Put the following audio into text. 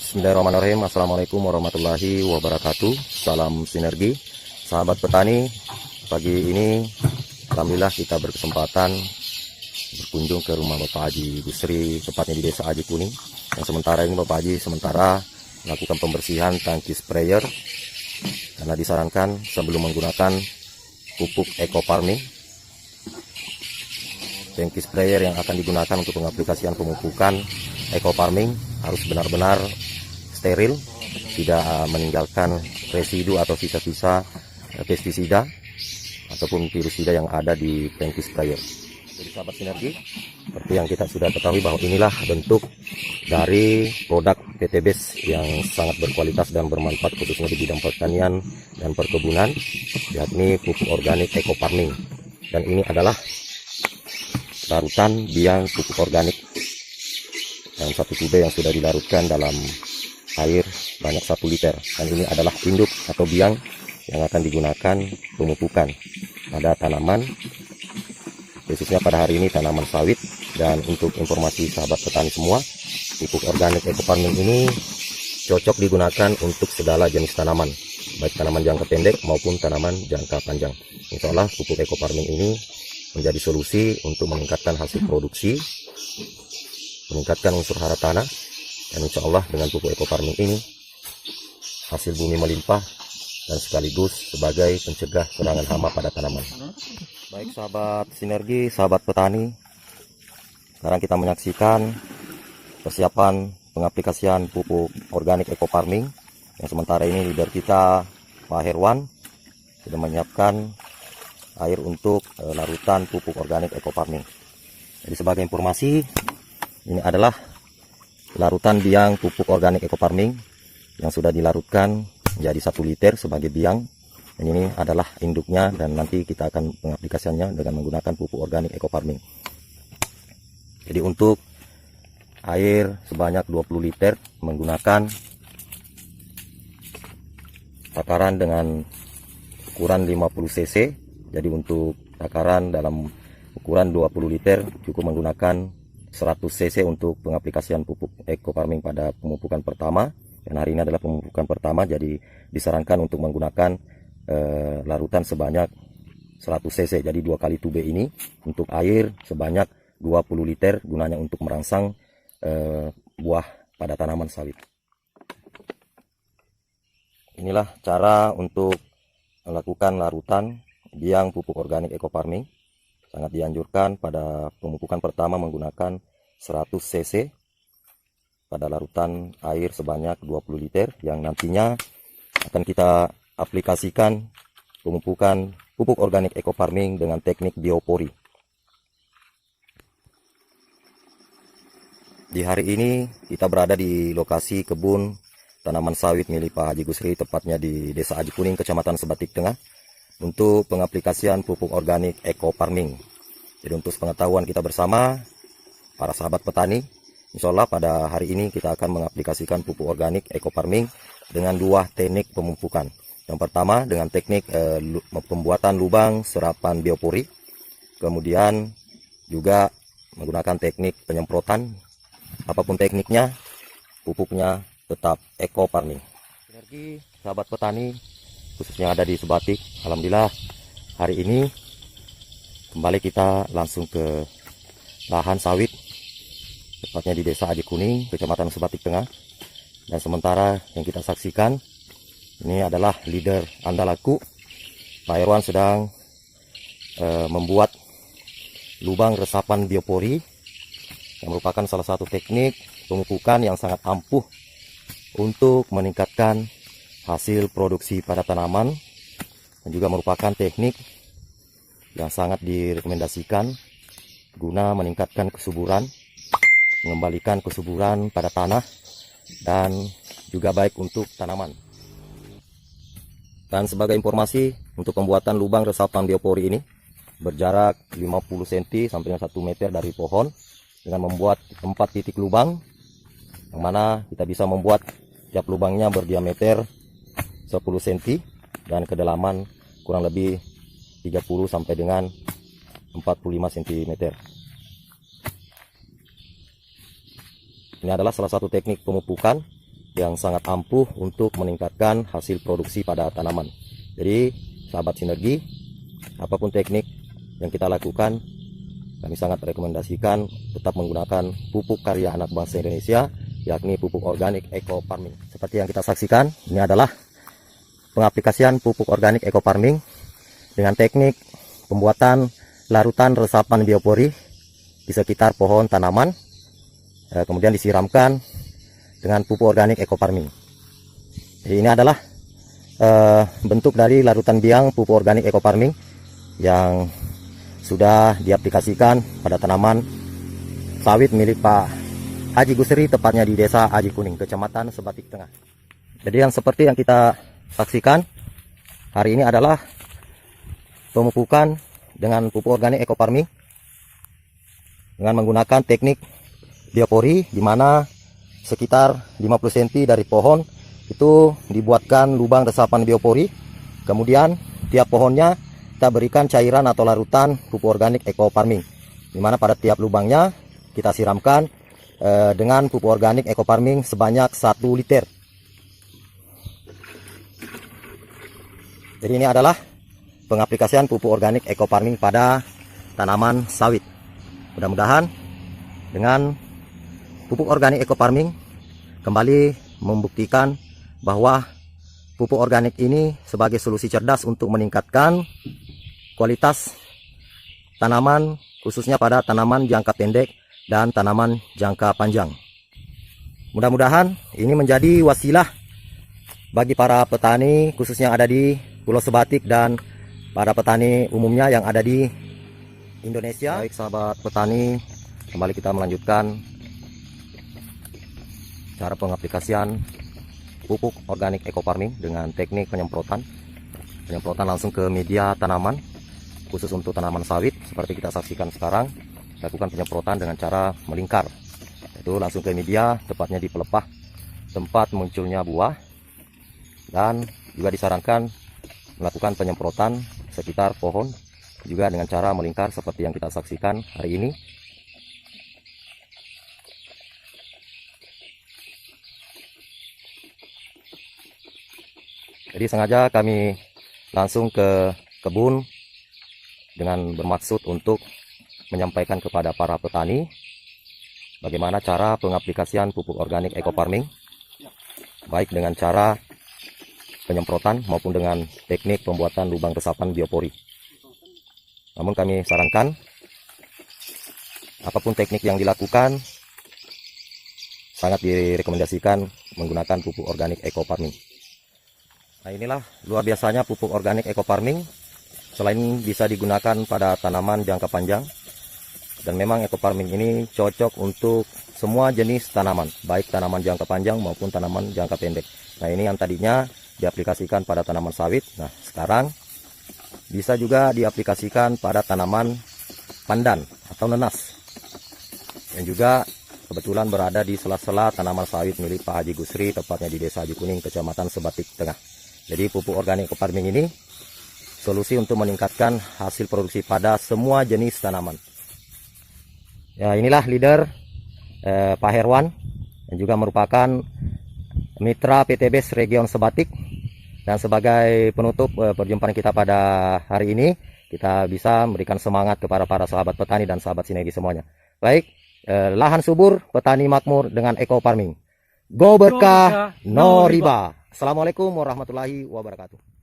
Bismillahirrahmanirrahim. Assalamualaikum warahmatullahi wabarakatuh. Salam sinergi, sahabat petani. Pagi ini alhamdulillah kita berkesempatan berkunjung ke rumah Bapak Haji Gusri, tepatnya di Desa Aji Kuning. Yang sementara ini Bapak Haji melakukan pembersihan tangki sprayer karena disarankan sebelum menggunakan pupuk eco farming, tangki sprayer yang akan digunakan untuk pengaplikasian pemupukan eco farming harus benar-benar steril, tidak meninggalkan residu atau sisa-sisa pestisida ataupun virusida yang ada di tangki sprayer. Jadi sahabat sinergi, seperti yang kita sudah ketahui bahwa inilah bentuk dari produk PT BES yang sangat berkualitas dan bermanfaat khususnya di bidang pertanian dan perkebunan, yakni pupuk organik eco farming. Dan ini adalah larutan biang pupuk organik dan satu tube yang sudah dilarutkan dalam air banyak 1 liter. Dan ini adalah induk atau biang yang akan digunakan pemupukan pada tanaman, khususnya pada hari ini tanaman sawit. Dan untuk informasi sahabat petani semua, pupuk organik eco farming ini cocok digunakan untuk segala jenis tanaman, baik tanaman jangka pendek maupun tanaman jangka panjang. Insya Allah pupuk eco farming ini menjadi solusi untuk meningkatkan hasil produksi, meningkatkan unsur hara tanah, dan insya Allah dengan pupuk eco farming ini hasil bumi melimpah dan sekaligus sebagai pencegah serangan hama pada tanaman. Baik sahabat sinergi, sahabat petani, sekarang kita menyaksikan persiapan pengaplikasian pupuk organik eco farming yang sementara ini leader kita Pak Herwan sudah menyiapkan air untuk larutan pupuk organik eco farming. Jadi sebagai informasi, ini adalah larutan biang pupuk organik eco farming yang sudah dilarutkan menjadi 1 liter sebagai biang. Dan ini adalah induknya, dan nanti kita akan pengaplikasiannya dengan menggunakan pupuk organik eco farming. Jadi untuk air sebanyak 20 liter menggunakan takaran dengan ukuran 50 cc. Jadi untuk takaran dalam ukuran 20 liter cukup menggunakan 100 cc untuk pengaplikasian pupuk eco farming pada pemupukan pertama. Dan hari ini adalah pemupukan pertama, jadi disarankan untuk menggunakan larutan sebanyak 100 cc. Jadi 2 kali tube ini untuk air sebanyak 20 liter, gunanya untuk merangsang buah pada tanaman sawit. Inilah cara untuk melakukan larutan biang pupuk organik eco farming. Sangat dianjurkan pada pemupukan pertama menggunakan 100 cc pada larutan air sebanyak 20 liter yang nantinya akan kita aplikasikan pemupukan pupuk organik eco farming dengan teknik biopori. Di hari ini kita berada di lokasi kebun tanaman sawit milik Pak Haji Gusri, tepatnya di Desa Aji Kuning, Kecamatan Sebatik Tengah, untuk pengaplikasian pupuk organik eco farming. Jadi untuk pengetahuan kita bersama para sahabat petani, insya Allah pada hari ini kita akan mengaplikasikan pupuk organik eco farming dengan 2 teknik pemupukan. Yang pertama dengan teknik pembuatan lubang serapan biopori, kemudian juga menggunakan teknik penyemprotan. Apapun tekniknya, pupuknya tetap eco farming. Sinergi sahabat petani khususnya ada di Sebatik, alhamdulillah hari ini kembali kita langsung ke lahan sawit, tepatnya di Desa Aji Kuning, Kecamatan Sebatik Tengah. Dan sementara yang kita saksikan ini adalah leader andalaku, Pak Herwan sedang membuat lubang resapan biopori yang merupakan salah satu teknik pemupukan yang sangat ampuh untuk meningkatkan hasil produksi pada tanaman, dan juga merupakan teknik yang sangat direkomendasikan guna meningkatkan kesuburan, mengembalikan kesuburan pada tanah, dan juga baik untuk tanaman. Dan sebagai informasi, untuk pembuatan lubang resapan biopori ini berjarak 50 cm sampai 1 meter dari pohon, dengan membuat 4 titik lubang, yang mana kita bisa membuat tiap lubangnya berdiameter 10 cm dan kedalaman kurang lebih 30 sampai dengan 45 cm. Ini adalah salah satu teknik pemupukan yang sangat ampuh untuk meningkatkan hasil produksi pada tanaman. Jadi sahabat sinergi, apapun teknik yang kita lakukan, kami sangat rekomendasikan tetap menggunakan pupuk karya anak bangsa Indonesia, yakni pupuk organik eco farming. Seperti yang kita saksikan, ini adalah pengaplikasian pupuk organik eco farming dengan teknik pembuatan larutan resapan biopori di sekitar pohon tanaman, kemudian disiramkan dengan pupuk organik eco farming. Jadi ini adalah bentuk dari larutan biang pupuk organik eco farming yang sudah diaplikasikan pada tanaman sawit milik Pak Haji Gusri, tepatnya di Desa Aji Kuning, Kecamatan Sebatik Tengah. Jadi yang seperti yang kita saksikan hari ini adalah pemupukan dengan pupuk organik eco farming dengan menggunakan teknik biopori, di mana sekitar 50 cm dari pohon itu dibuatkan lubang resapan biopori. Kemudian tiap pohonnya kita berikan cairan atau larutan pupuk organik eco farming, di mana pada tiap lubangnya kita siramkan dengan pupuk organik eco farming sebanyak 1 liter. Jadi ini adalah pengaplikasian pupuk organik eco farming pada tanaman sawit. Mudah-mudahan dengan pupuk organik eco farming kembali membuktikan bahwa pupuk organik ini sebagai solusi cerdas untuk meningkatkan kualitas tanaman, khususnya pada tanaman jangka pendek dan tanaman jangka panjang. Mudah-mudahan ini menjadi wasilah bagi para petani, khususnya yang ada di Pulau Sebatik dan para petani umumnya yang ada di Indonesia. Baik sahabat petani, kembali kita melanjutkan cara pengaplikasian pupuk organik eco farming dengan teknik penyemprotan langsung ke media tanaman, khusus untuk tanaman sawit. Seperti kita saksikan sekarang, lakukan penyemprotan dengan cara melingkar, itu langsung ke media, tepatnya di pelepah tempat munculnya buah. Dan juga disarankan melakukan penyemprotan sekitar pohon juga dengan cara melingkar seperti yang kita saksikan hari ini. Jadi sengaja kami langsung ke kebun dengan bermaksud untuk menyampaikan kepada para petani bagaimana cara pengaplikasian pupuk organik eco farming, baik dengan cara penyemprotan maupun dengan teknik pembuatan lubang resapan biopori. Namun kami sarankan apapun teknik yang dilakukan, sangat direkomendasikan menggunakan pupuk organik eco farming. Nah, inilah luar biasanya pupuk organik eco farming. Selain bisa digunakan pada tanaman jangka panjang, dan memang eco farming ini cocok untuk semua jenis tanaman, baik tanaman jangka panjang maupun tanaman jangka pendek. Nah, ini yang tadinya diaplikasikan pada tanaman sawit, nah sekarang bisa juga diaplikasikan pada tanaman pandan atau nenas, yang juga kebetulan berada di sela-sela tanaman sawit milik Pak Haji Gusri, tepatnya di Desa Aji Kuning, Kecamatan Sebatik Tengah. Jadi pupuk organik eco farming ini solusi untuk meningkatkan hasil produksi pada semua jenis tanaman. Ya, inilah leader Pak Herwan, yang juga merupakan mitra PTBS Region Sebatik. Dan sebagai penutup perjumpaan kita pada hari ini, kita bisa memberikan semangat kepada para sahabat petani dan sahabat sinergi semuanya. Baik, lahan subur, petani makmur dengan eco farming. Go berkah, no riba. Assalamualaikum warahmatullahi wabarakatuh.